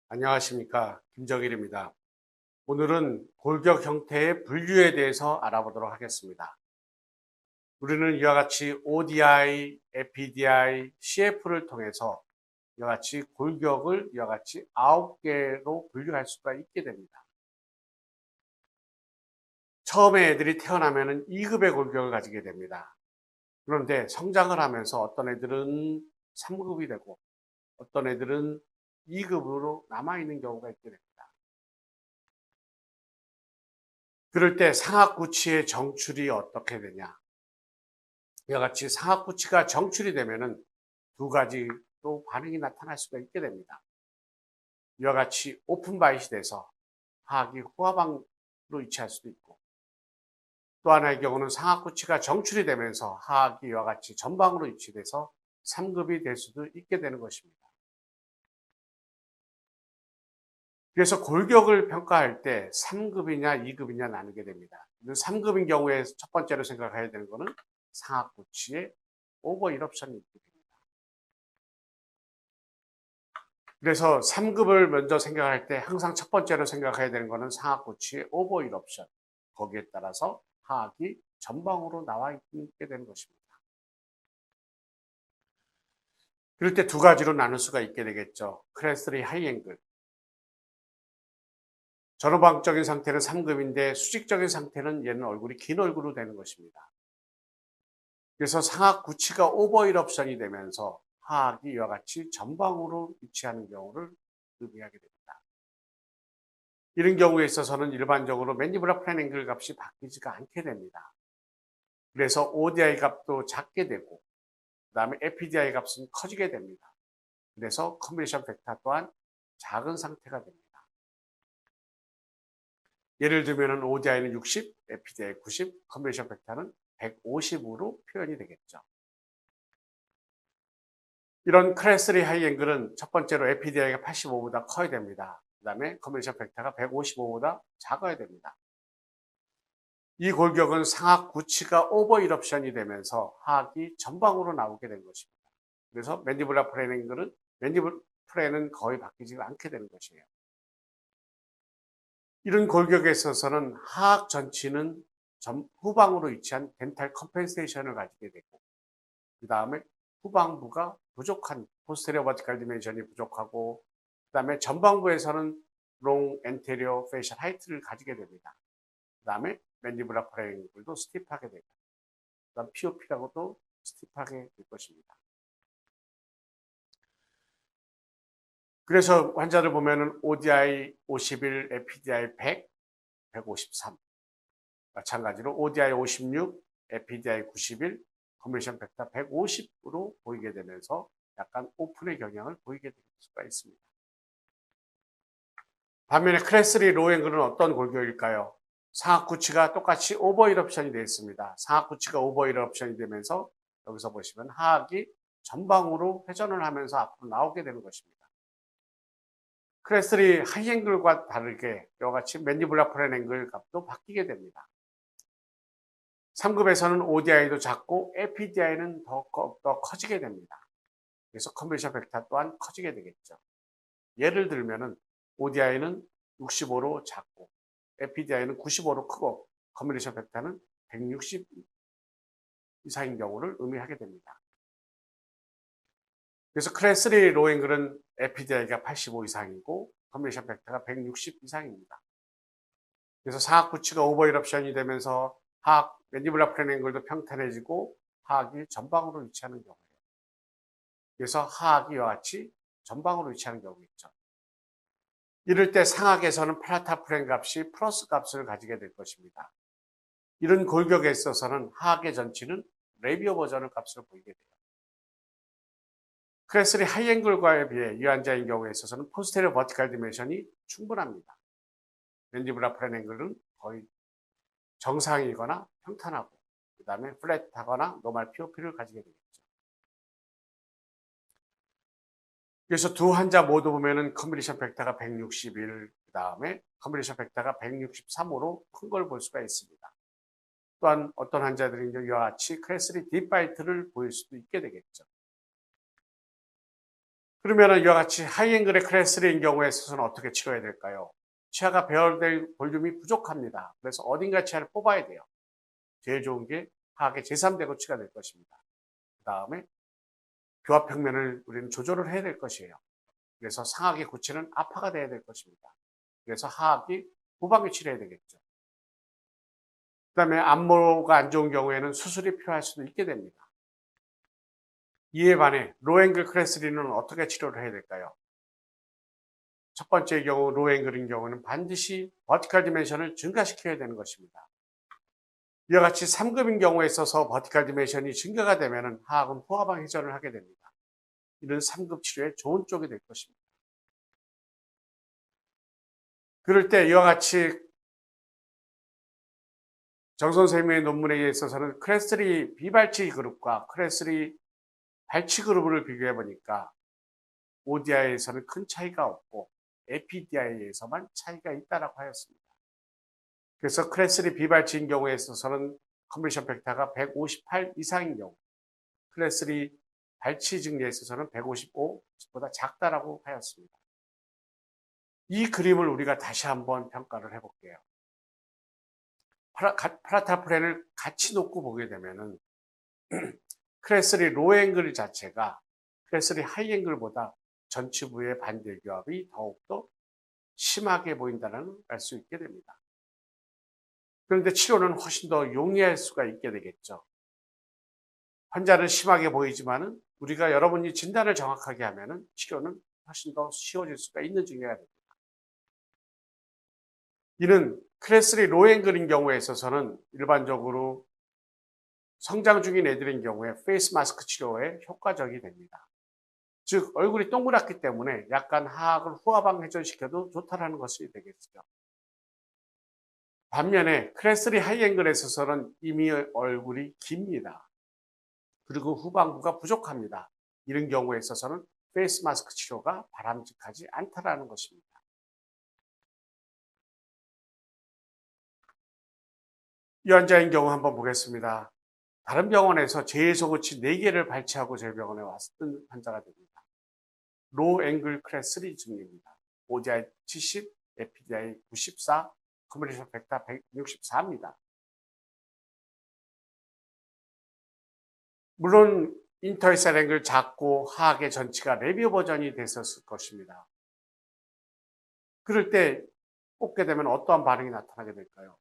안녕하십니까, 김정일입니다. 오늘은 골격 형태의 분류에 대해서 알아보도록 하겠습니다. 우리는 이와 같이 ODI, APDI, CF를 통해서 이와 같이 골격을 이와 같이 9개로 분류할 수가 있게 됩니다. 처음에 애들이 태어나면 2급의 골격을 가지게 됩니다. 그런데 성장을 하면서 어떤 애들은 3급이 되고 어떤 애들은 2급으로 남아있는 경우가 있게 됩니다. 그럴 때 상악구치의 정출이 어떻게 되냐? 이와 같이 상악구치가 정출이 되면은 두 가지로 반응이 나타날 수가 있게 됩니다. 이와 같이 오픈바이시 돼서 하악이 후하방으로 위치할 수도 있고, 또 하나의 경우는 상악구치가 정출이 되면서 하악이 이와 같이 전방으로 위치돼서 3급이 될 수도 있게 되는 것입니다. 그래서 골격을 평가할 때 3급이냐 2급이냐 나누게 됩니다. 3급인 경우에 첫 번째로 생각해야 되는 것은 상악구치의 오버 일옵션이 있게 됩니다. 그래서 3급을 먼저 생각할 때 항상 첫 번째로 생각해야 되는 것은 상악구치의 오버 일옵션. 거기에 따라서 하악이 전방으로 나와 있게 되는 것입니다. 그럴 때 두 가지로 나눌 수가 있게 되겠죠. 크레스리 하이앵글. 전후방적인 상태는 3급인데 수직적인 상태는 얘는 얼굴이 긴 얼굴로 되는 것입니다. 그래서 상악구치가 오버 일옵션이 되면서 하악이 이와 같이 전방으로 위치하는 경우를 의미하게 됩니다. 이런 경우에 있어서는 일반적으로 맨디블라 플랜 앵글 값이 바뀌지가 않게 됩니다. 그래서 ODI 값도 작게 되고 그 다음에 APDI 값은 커지게 됩니다. 그래서 컨비네이션 벡터 또한 작은 상태가 됩니다. 예를 들면 ODI는 60, APDI 90, 컨비네이션 벡터는 150으로 표현이 되겠죠. 이런 클래스3 하이앵글은 첫 번째로 APDI가 85보다 커야 됩니다. 그 다음에 컨비네이션 벡터가 155보다 작아야 됩니다. 이 골격은 상악 구치가 오버 일옵션이 되면서 하악이 전방으로 나오게 된 것입니다. 그래서 맨디블라 플랜 앵글은 맨디블 플랜은 거의 바뀌지 않게 되는 것이에요. 이런 골격에 있어서는 하악 전치는 후방으로 위치한 덴탈 컴펜세이션을 가지게 되고, 그 다음에 후방부가 부족한 포스테리어 버티컬 디멘션이 부족하고, 그 다음에 전방부에서는 롱 엔테리어 페이셜 하이트를 가지게 됩니다. 그 다음에 맨디블라 플랜 앵글도 스티프하게 되고, 그 다음 POP라고도 스티프하게 될 것입니다. 그래서 환자를 보면은 ODI 51, APDI 100, 153. 마찬가지로 ODI 56, APDI 91, 컨비네이션 벡터 150으로 보이게 되면서 약간 오픈의 경향을 보이게 될 수가 있습니다. 반면에 클래스3 로우 앵글은 어떤 골격일까요? 상악구치가 똑같이 오버 일옵션이 되어 있습니다. 상악구치가 오버 일옵션이 되면서 여기서 보시면 하악이 전방으로 회전을 하면서 앞으로 나오게 되는 것입니다. 클래스3 하이앵글과 다르게 이와 같이 맨디블라 플랜 앵글 값도 바뀌게 됩니다. 3급에서는 ODI도 작고 APDI는 더 커지게 됩니다. 그래서 컨비네이션 벡터 또한 커지게 되겠죠. 예를 들면은 ODI는 65로 작고 APDI는 95로 크고 컨비네이션 벡터는 160 이상인 경우를 의미하게 됩니다. 그래서 클래스3 로우 앵글은 APDI가 85 이상이고 컨비네이션 벡터가 160 이상입니다. 그래서 상악구치가 오버 일옵션이 되면서 하악 맨디블라 플랜 앵글도 평탄해지고 하악이 전방으로 위치하는 경우예요. 그래서 하악이 이와 같이 전방으로 위치하는 경우가 있죠. 이럴 때 상악에서는 플라타 플랜 값이 플러스 값을 가지게 될 것입니다. 이런 골격에 있어서는 하악의 전치는 레비오 버전의 값을 보이게 돼요. 클래스3 하이앵글과에 비해 이 환자인 경우에 있어서는 포스테리어 버티컬 디멘션이 충분합니다. 맨디블라 플랜 앵글은 거의 정상이거나 평탄하고 그 다음에 플랫하거나 노멀 POP를 가지게 되겠죠. 그래서 두 환자 모두 보면은 컨비네이션 벡터가 161, 그 다음에 컨비네이션 벡터가 163으로 큰 걸 볼 수가 있습니다. 또한 어떤 환자들은 이와 같이 클래스3 딥바이트를 보일 수도 있게 되겠죠. 그러면은 이와 같이 하이앵글의 클래스3인 경우에 있어서는 어떻게 치료해야 될까요? 치아가 배열될 볼륨이 부족합니다. 그래서 어딘가 치아를 뽑아야 돼요. 제일 좋은 게 하악의 제3대 구치가 될 것입니다. 그 다음에 교합 평면을 우리는 조절을 해야 될 것이에요. 그래서 상악의 구치는 아파가 돼야 될 것입니다. 그래서 하악이 후방에 치료해야 되겠죠. 그 다음에 안모가 안 좋은 경우에는 수술이 필요할 수도 있게 됩니다. 이에 반해 로앵글 클래스3는 어떻게 치료를 해야 될까요? 첫 번째 경우 로앵글인 경우는 반드시 버티컬 디멘션을 증가시켜야 되는 것입니다. 이와 같이 3급인 경우에 있어서 버티컬 디멘션이 증가가 되면 하악은 후하방 회전을 하게 됩니다. 이는 3급 치료의 좋은 쪽이 될 것입니다. 그럴 때 이와 같이 정 선생님의 논문에 있어서는 클래스3 비발치 그룹과 클래스3 발치 그룹을 비교해 보니까 ODI에서는 큰 차이가 없고 APDI에서만 차이가 있다라고 하였습니다. 그래서 클래스3 비발치인 경우에 있어서는 컨버션 팩터가 158 이상인 경우, 클래스3 발치 증리에 있어서는 155보다 작다라고 하였습니다. 이 그림을 우리가 다시 한번 평가를 해볼게요. 파라타프렌을 같이 놓고 보게 되면은 클래스3 로앵글 자체가 클래스3 하이앵글보다 전치부의 반대교합이 더욱더 심하게 보인다는 걸 알 수 있게 됩니다. 그런데 치료는 훨씬 더 용이할 수가 있게 되겠죠. 환자는 심하게 보이지만은 우리가 여러분이 진단을 정확하게 하면은 치료는 훨씬 더 쉬워질 수가 있는 증례가 됩니다. 이는 클래스3 로앵글인 경우에 있어서는 일반적으로 성장 중인 애들인 경우에 페이스 마스크 치료에 효과적이 됩니다. 즉 얼굴이 동그랗기 때문에 약간 하악을 후하방 회전시켜도 좋다라는 것이 되겠죠. 반면에 클래스3 하이앵글에 있어서는 이미 얼굴이 깁니다. 그리고 후방부가 부족합니다. 이런 경우에 있어서는 페이스 마스크 치료가 바람직하지 않다라는 것입니다. 이 환자인 경우 한번 보겠습니다. 다른 병원에서 제소고치 4개를 발치하고 저희 병원에 왔던 환자가 됩니다. 로 앵글 클래스 3 증입니다. ODI 70, APDI 94, 컨버션 팩터 164입니다. 물론 인터이셀 앵글 작고 하악의 전치가 레비오 버전이 됐었을 것입니다. 그럴 때 뽑게 되면 어떠한 반응이 나타나게 될까요?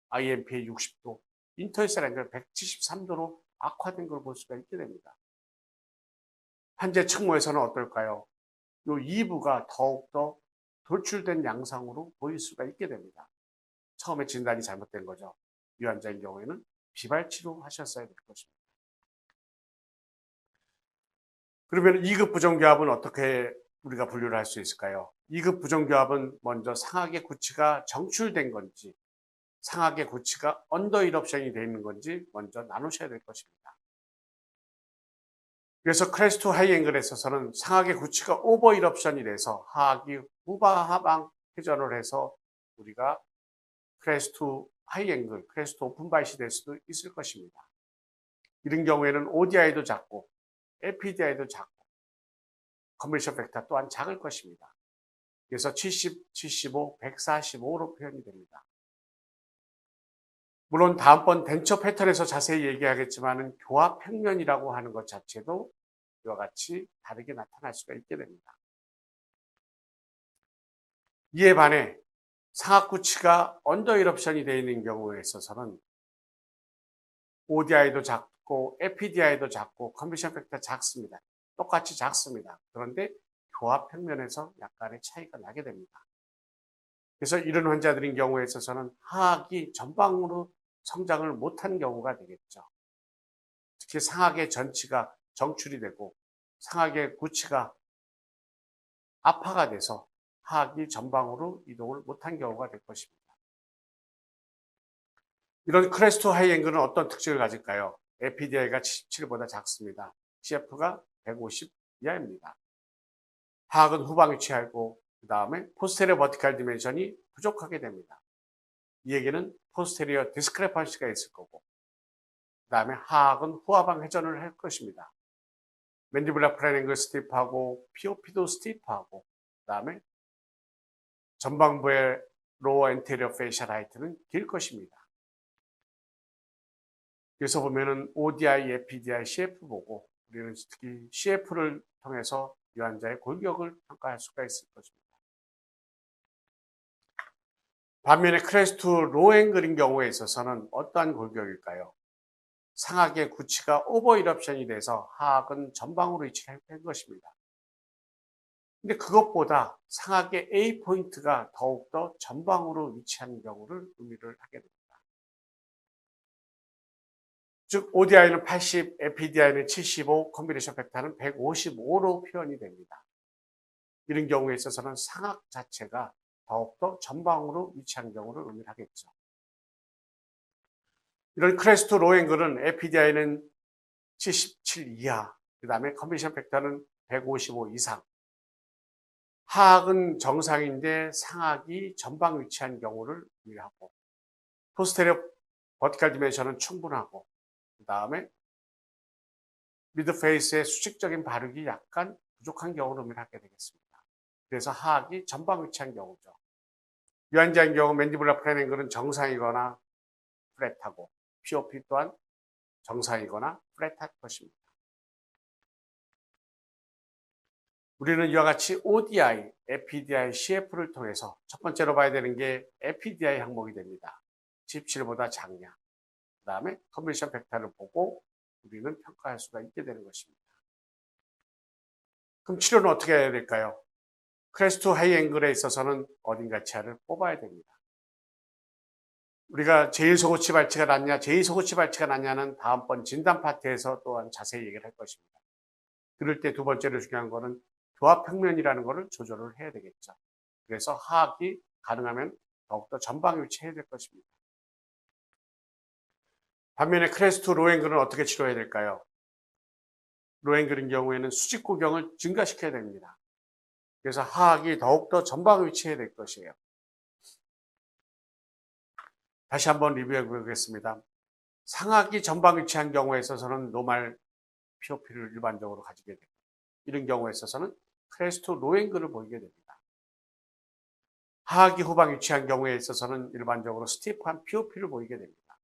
IMPA 60도, 인터이셀 앵글 173도로 악화된 걸 볼 수가 있게 됩니다. 환자 측모에서는 어떨까요? 이 2부가 더욱더 돌출된 양상으로 보일 수가 있게 됩니다. 처음에 진단이 잘못된 거죠. 이 환자인 경우에는 비발치로 하셨어야 될 것입니다. 그러면 2급 부정교합은 어떻게 우리가 분류를 할 수 있을까요? 2급 부정교합은 먼저 상악의 구치가 정출된 건지 상악의 구치가 언더 이럽션이 되어 있는 건지 먼저 나누셔야 될 것입니다. 그래서 클래스2 하이앵글에 있어서는 상악의 구치가 오버 이럽션이 돼서 하악이 후하방 회전을 해서 우리가 클래스2 하이앵글, 클래스2 오픈바이시 될 수도 있을 것입니다. 이런 경우에는 ODI도 작고 APDI도 작고 컨버션 팩터 또한 작을 것입니다. 그래서 70, 75, 145로 표현이 됩니다. 물론 다음번 덴처 패턴에서 자세히 얘기하겠지만 교합 평면이라고 하는 것 자체도 이와 같이 다르게 나타날 수가 있게 됩니다. 이에 반해 상악구치가 언더 이럽션이 되어 있는 경우에 있어서는 ODI도 작고 APDI도 작고 컨버션 팩터 작습니다. 똑같이 작습니다. 그런데 교합 평면에서 약간의 차이가 나게 됩니다. 그래서 이런 환자들인 경우에 있어서는 하악이 전방으로 성장을 못한 경우가 되겠죠. 특히 상악의 전치가 정출이 되고 상악의 구치가 아파가 돼서 하악이 전방으로 이동을 못한 경우가 될 것입니다. 이런 클래스2 하이앵글은 어떤 특징을 가질까요? APDI가 77보다 작습니다. CF가 150 이하입니다. 하악은 후방에 취하고 그 다음에 포스테리어 버티컬 디멘션이 부족하게 됩니다. 이 얘기는 포스테리어 디스크레펀시가 있을 거고 그 다음에 하악은 후하방 회전을 할 것입니다. 맨디블라 플래닝을 스티프하고 POP도 스티프하고 그다음에 전방부의 로어 엔테리어 페이셜 하이트는 길 것입니다. 그래서 보면은 ODI, FPDI, CF 보고 우리는 특히 CF를 통해서 이 환자의 골격을 평가할 수가 있을 것입니다. 반면에 크레스트 로앵글인 경우에 있어서는 어떠한 골격일까요? 상악의 구치가 오버 이럽션이 돼서 하악은 전방으로 위치한 것입니다. 근데 그것보다 상악의 A 포인트가 더욱더 전방으로 위치한 경우를 의미를 하게 됩니다. 즉 ODI는 80, FPDI는 75, 컴비네이션 팩터는 155로 표현이 됩니다. 이런 경우에 있어서는 상악 자체가 더욱더 전방으로 위치한 경우를 의미하겠죠. 이런 크레스트 로앵글은 FPDI는 77 이하, 그 다음에 컴비네이션 팩터는 155 이상. 하악은 정상인데 상악이 전방 위치한 경우를 의미하고, 포스테리어 버티컬 디멘션은 충분하고, 그 다음에 미드 페이스의 수직적인 발육이 약간 부족한 경우를 의미하게 되겠습니다. 그래서 하악이 전방 위치한 경우죠. 이 환자의 경우 맨디블라 플래닝글은 정상이거나 플랫하고 POP 또한 정상이거나 플랫할 것입니다. 우리는 이와 같이 ODI, FPDI, CF를 통해서 첫 번째로 봐야 되는 게 FPDI 항목이 됩니다. 17보다 작냐. 그 다음에 컨벤션 팩터를 보고 우리는 평가할 수가 있게 되는 것입니다. 그럼 치료는 어떻게 해야 될까요? 크레스트 하이 앵글에 있어서는 어딘가 치아를 뽑아야 됩니다. 우리가 제1소고치 발치가 낫냐, 제2소고치 발치가 낫냐는 다음번 진단 파트에서 또한 자세히 얘기를 할 것입니다. 그럴 때 두 번째로 중요한 거는 교합 평면이라는 것을 조절을 해야 되겠죠. 그래서 하악이 가능하면 더욱더 전방에 위치해야 될 것입니다. 반면에 크레스트 로앵글은 어떻게 치료해야 될까요? 로앵글인 경우에는 수직 구경을 증가시켜야 됩니다. 그래서 하악이 더욱더 전방에 위치해야 될 것이에요. 다시 한번 리뷰해 보겠습니다. 상악이 전방 위치한 경우에 있어서는 노말 POP를 일반적으로 가지게 됩니다. 이런 경우에 있어서는 크레스트 로앵글을 보이게 됩니다. 하악이 후방 위치한 경우에 있어서는 일반적으로 스티프한 POP를 보이게 됩니다.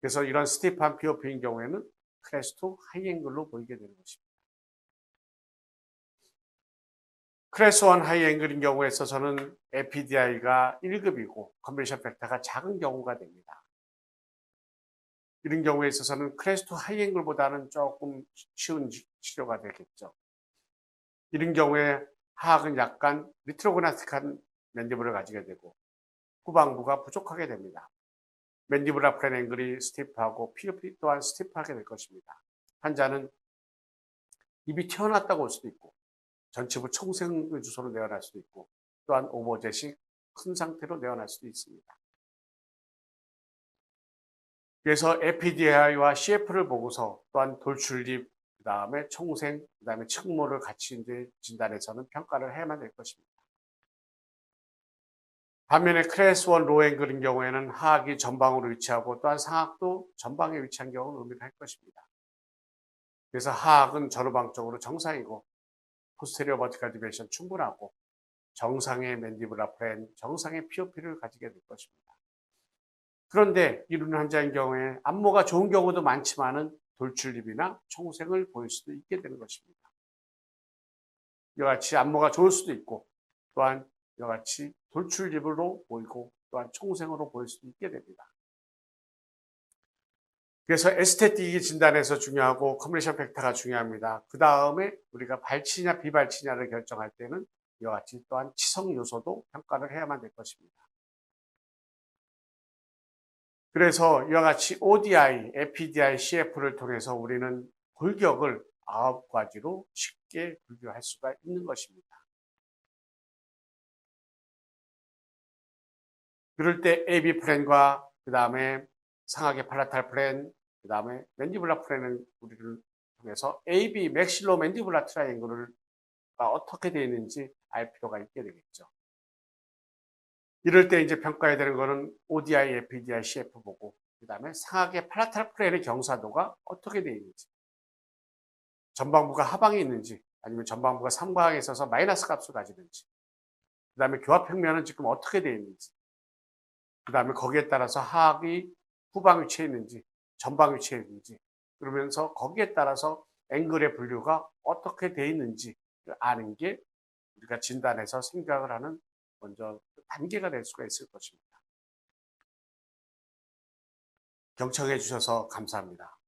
그래서 이런 스티프한 POP인 경우에는 크레스트 하이앵글로 보이게 되는 것입니다. 크레스트 1 하이앵글인 경우에 있어서는 FPDI가 1급이고 컨벤션 팩터가 작은 경우가 됩니다. 이런 경우에 있어서는 크레스트 하이앵글보다는 조금 쉬운 치료가 되겠죠. 이런 경우에 하악은 약간 리트로그나틱한 맨디블을 가지게 되고 후방부가 부족하게 됩니다. 맨디블라 플래닝글이 스티프하고 POP 또한 스티프하게 될 것입니다. 환자는 입이 튀어났다고 올 수도 있고 전치부 총생의 주소로 내어날 수도 있고 또한 오버젯이 큰 상태로 내어날 수도 있습니다. 그래서 FPDI와 CF를 보고서 또한 돌출입, 그 다음에 총생, 그 다음에 측모를 같이 이제 진단해서는 평가를 해야만 될 것입니다. 반면에 클래스 1 로앵글인 경우에는 하악이 전방으로 위치하고 또한 상악도 전방에 위치한 경우를 의미를 할 것입니다. 그래서 하악은 전후방적으로 정상이고 포스테리어 버티컬 디멘션 충분하고 정상의 맨디블라 플랜, 정상의 POP를 가지게 될 것입니다. 그런데 이런 환자인 경우에 안모가 좋은 경우도 많지만은 돌출입이나 총생을 보일 수도 있게 되는 것입니다. 이와 같이 안모가 좋을 수도 있고 또한 이와 같이 돌출입으로 보이고 또한 총생으로 보일 수도 있게 됩니다. 그래서 에스테틱이 진단에서 중요하고 컨벤션 팩터가 중요합니다. 그 다음에 우리가 발치냐 비발치냐를 결정할 때는 이와 같이 또한 치성 요소도 평가를 해야만 될 것입니다. 그래서 이와 같이 ODI, FPDI, CF를 통해서 우리는 골격을 9가지로 쉽게 분류할 수가 있는 것입니다. 그럴 때 AB 플랜과 그 다음에 상악의 팔라탈 플랜, 그 다음에 맨디블라 플랜을 우리를 통해서 AB 맥실로 맨디블라 트라이앵글을 어떻게 되어 있는지 알 필요가 있게 되겠죠. 이럴 때 이제 평가해야 되는 거는 ODI, FPDI, CF 보고 그 다음에 상악의 팔라탈 플랜의 경사도가 어떻게 되어 있는지 전방부가 하방에 있는지 아니면 전방부가 상방에 있어서 마이너스 값을 가지는지, 그 다음에 교합평면은 지금 어떻게 되어 있는지, 그 다음에 거기에 따라서 하악이 후방 위치에 있는지 전방 위치에 있는지, 그러면서 거기에 따라서 앵글의 분류가 어떻게 되어 있는지 아는 게 우리가 진단해서 생각을 하는 먼저 단계가 될 수가 있을 것입니다. 경청해 주셔서 감사합니다.